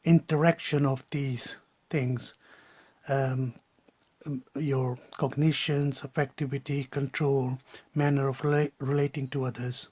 interaction of these things, your cognitions, affectivity, control, manner of relating to others.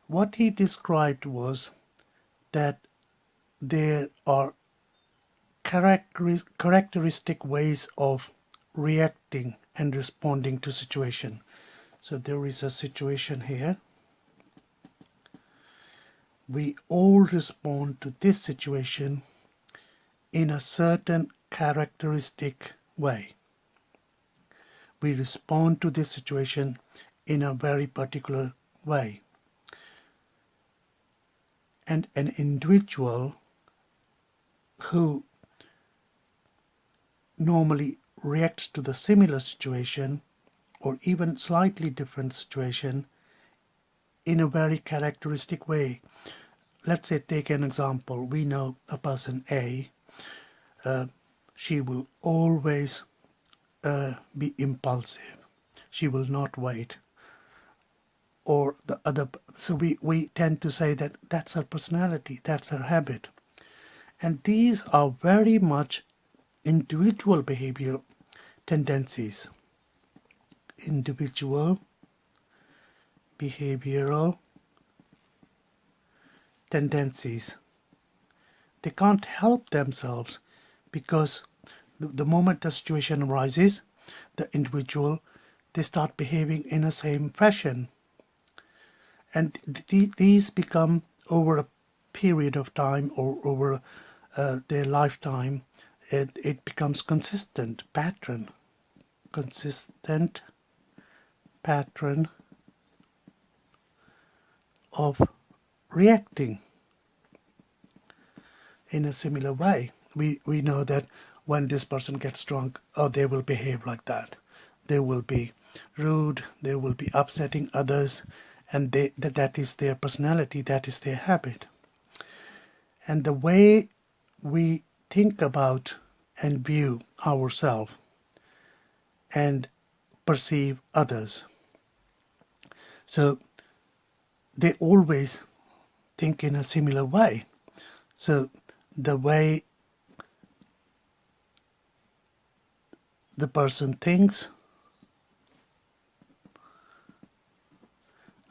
What he described was that there are characteristic ways of reacting and responding to situation. So there is a situation here. We all respond to this situation in a certain characteristic way. We respond to this situation in a very particular way. And an individual who normally reacts to the similar situation or even slightly different situation in a very characteristic way. Let's say, take an example. We know a person A. She will always be impulsive. She will not wait. Or the other, so we tend to say that that's her personality, that's her habit. And these are very much individual behavior tendencies. Individual behavioral tendencies. They can't help themselves because the moment the situation arises, the individual, they start behaving in the same fashion. And these become, over a period of time or over their lifetime, it becomes consistent pattern of reacting in a similar way. We know that when this person gets drunk, they will behave like that. They will be rude, they will be upsetting others, and that is their personality, that is their habit. And the way we think about and view ourselves and perceive others. So they always think in a similar way. So the way the person thinks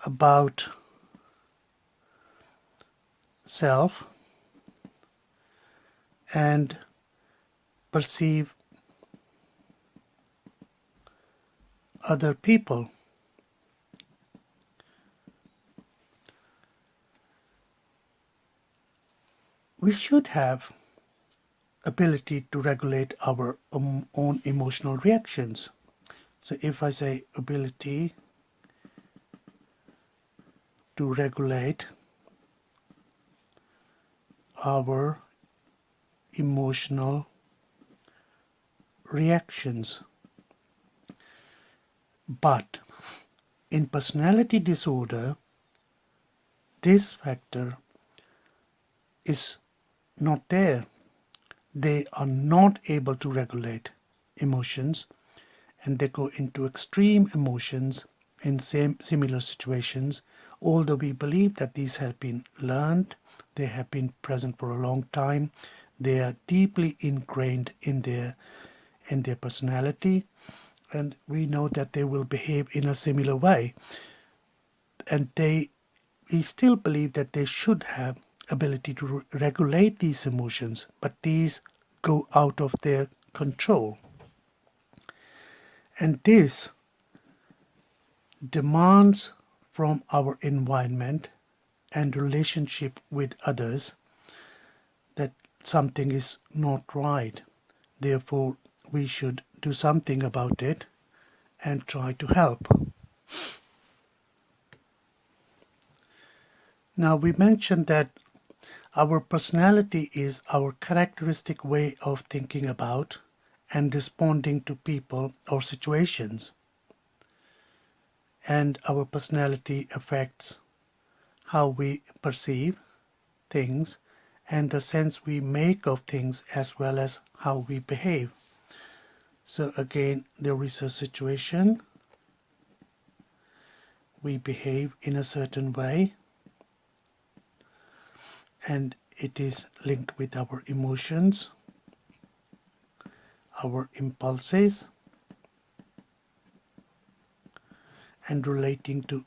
about self and perceive other people. We should have ability to regulate our own emotional reactions. So if I say ability to regulate our emotional reactions. But in personality disorder, this factor is not there. They are not able to regulate emotions, and they go into extreme emotions in similar situations, although we believe that these have been learned, they have been present for a long time, they are deeply ingrained in their personality, and we know that they will behave in a similar way. And we still believe that they should have ability to regulate these emotions, but these go out of their control. And this demands from our environment and relationship with others that something is not right. Therefore, we should do something about it and try to help. Now, we mentioned that our personality is our characteristic way of thinking about and responding to people or situations. And our personality affects how we perceive things and the sense we make of things, as well as how we behave. So again, there is a situation, we behave in a certain way, and It is linked with our emotions, our impulses, and relating to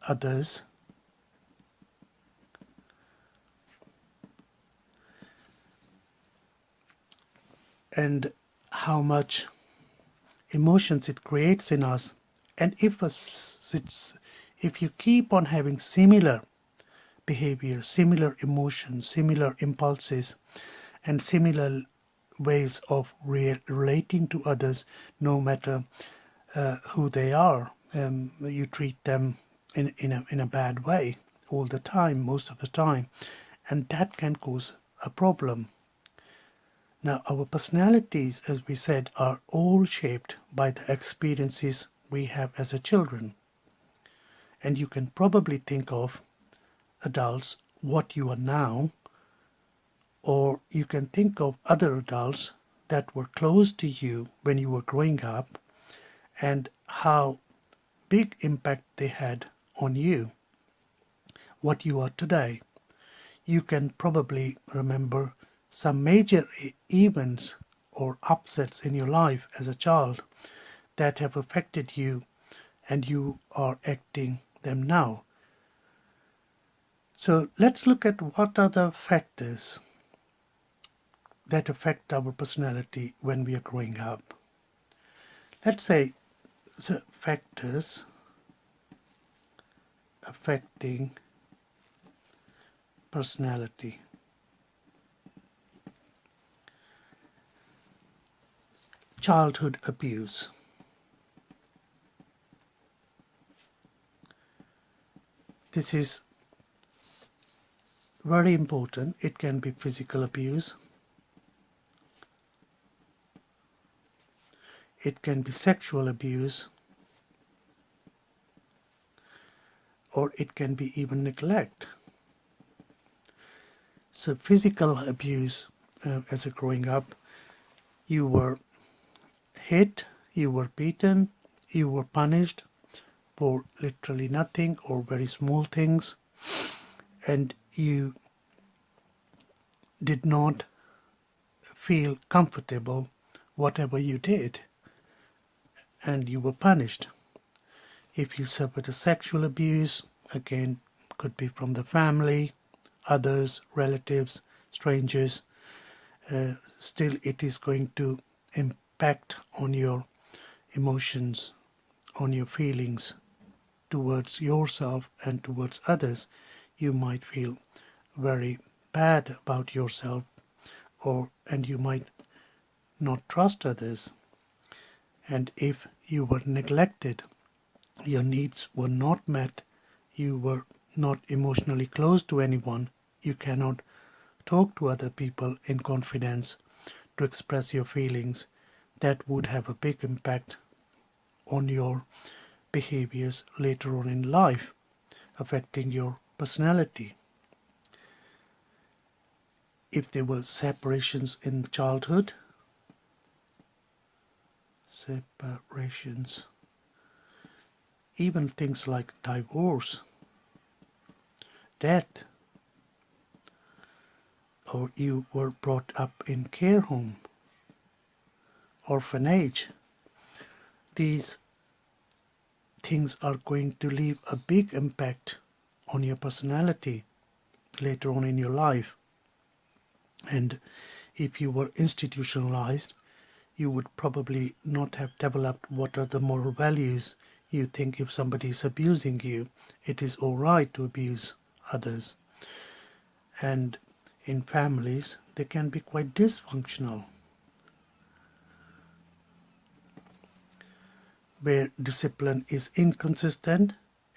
others, and how much emotions it creates in us. And if you keep on having similar behavior, similar emotions, similar impulses, and similar ways of relating to others, no matter who they are, you treat them in a bad way all the time, most of the time, and that can cause a problem. Now, our personalities, as we said, are all shaped by the experiences we have as a children. And you can probably think of adults what you are now, or you can think of other adults that were close to you when you were growing up and how big impact they had on you, what you are today. You can probably remember some major events or upsets in your life as a child that have affected you and you are acting them now. So let's look at what are the factors that affect our personality when we are growing up. Let's say the factors affecting personality. Childhood abuse. This is very important. It can be physical abuse. It can be sexual abuse. Or it can be even neglect. So physical abuse, as a growing up, you were hit, you were beaten, you were punished for literally nothing or very small things, and you did not feel comfortable whatever you did, and you were punished. If you suffered a sexual abuse, again, could be from the family, others, relatives, strangers, still it is going to impact on your emotions, on your feelings towards yourself and towards others. You might feel very bad about yourself, and you might not trust others. And if you were neglected, your needs were not met, you were not emotionally close to anyone, you cannot talk to other people in confidence to express your feelings, that would have a big impact on your behaviors later on in life, affecting your personality. If there were separations in childhood, even things like divorce, death, or you were brought up in care home, orphanage, these things are going to leave a big impact on your personality later on in your life. And if you were institutionalized, you would probably not have developed what are the moral values. You think if somebody is abusing you, it is all right to abuse others. And in families, they can be quite dysfunctional, where discipline is inconsistent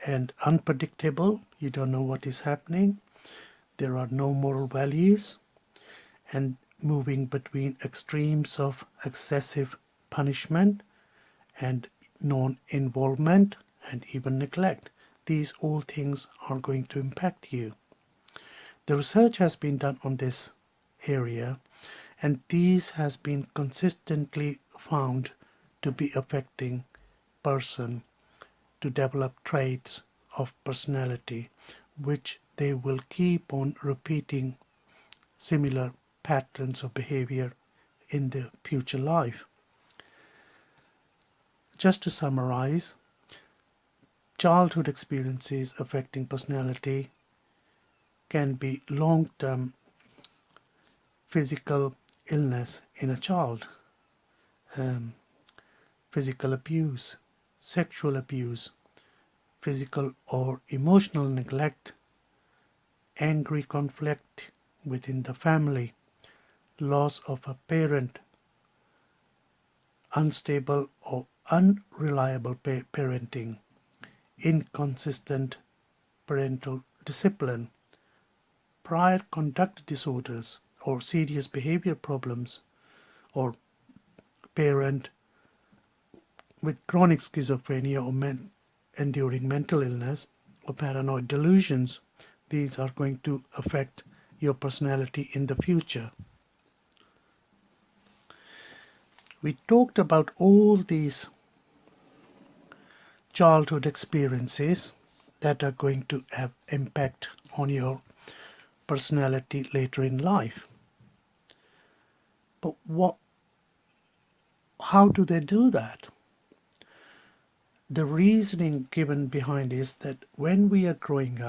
and unpredictable. You don't know what is happening. There are no moral values, and moving between extremes of excessive punishment and non-involvement and even neglect. These all things are going to impact you. The research has been done on this area, and these has been consistently found to be affecting person to develop traits of personality which they will keep on repeating similar patterns of behavior in the future life. Just to summarize, childhood experiences affecting personality can be long-term physical illness in a child, um, physical abuse, sexual abuse, physical or emotional neglect, angry conflict within the family, loss of a parent, unstable or unreliable parenting, inconsistent parental discipline, prior conduct disorders or serious behavior problems, or parent with chronic schizophrenia or enduring mental illness or paranoid delusions. These are going to affect your personality in the future. We talked about all these childhood experiences that are going to have impact on your personality later in life. But how do they do that? The reasoning given behind is that when we are growing up,